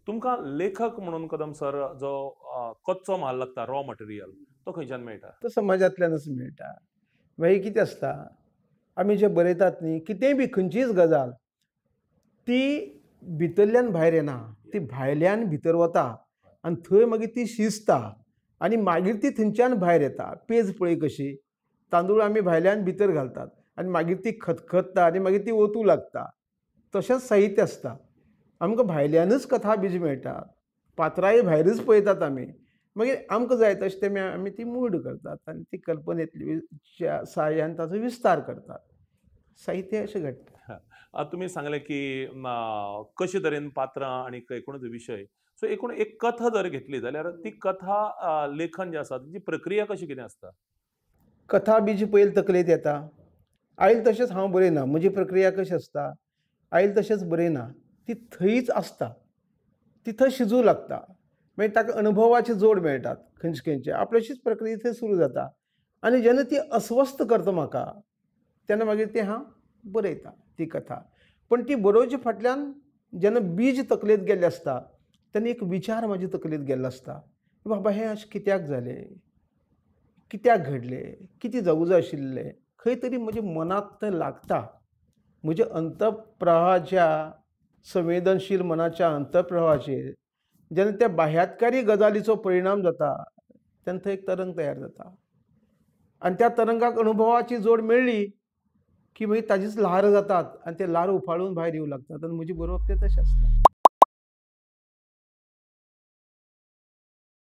तुमकां लेखक म्हणून कदम सर जो कच्चो म्हाल लागता रॉ मटेरियल तो खंयच्यान मेळटा? तो समाजांतल्यानच मेळटा. मागीर कितें आसता, आमी जे बरयतात न्ही, कितेंय बी खंयचीच गजाल, ती भितरल्यान भायर येना. ती भायल्यान भितर वता आनी थंय मागीर ती शिजता आनी मागीर ती थंयच्यान भायर येता. पेज पळय कशी, तांदूळ आमी भायल्यान भितर घालतात आनी मागीर ती खतखत्ता आनी मागीर ती ओतू लागता. तशेंच साहित्य आसता. आमकां भायल्यानच कथा बीज मेळटात. पात्रांय भायरच पळयतात आमी. मागीर आमकां जाय तशें तें आमी ती मूड करतात आनी ती कल्पनेंतल्या सहाय्यान ताचो विस्तार करतात. साहित्य अशें घडटा. तुमी सांगलें की कशे तरेन पात्रां आनी एकूणच विशय. सो एकूण एक कथा जर घेतली जाल्यार ती कथा लेखन जें आसा ताची प्रक्रिया कशी कितें आसता? कथा बीज पयलीं तकलेंत येता. आयले तशेंच हांव बरयना. म्हजी प्रक्रिया कशी आसता, आयले तशेंच बरयना. ती थंयच आसता. ती थंय शिजूं लागता. मागीर ताका अनुभवाची जोड मेळटात खंयचे खंयचे. आपल्याशीच प्रक्रिया थंय सुरू जाता. आनी जेन्ना ती अस्वस्थ करता म्हाका, तेन्ना मागीर ती हांव बरयता ती कथा. पण ती बरोवचे फाटल्यान जेन्ना बीज तकलेंत गेल्लें आसता, तेन्ना एक विचार म्हज्या तकलेंत गेल्लो आसता. बाबा हें अशें कित्याक जालें? कित्याक घडलें? कितें जावूं जाय आशिल्लें? खंय तरी म्हज्या मनाक तें लागता. म्हज्या अंतःप्रवाहाच्या संवेदनशील मनाच्या अंतःप्रवाहाचेर जेन्ना त्या बाह्यात्कारी गजालीचो परिणाम जाता, तेन्ना थंय एक तरंग तयार जाता. आनी त्या तरंगाक अनुभवाची जोड मेळ्ळी, की मागीर ताचीच ल्हार जातात आनी ते ल्हार उफाळून भायर येवं लागतात आनी म्हजें बरोवप तें तशें आसता.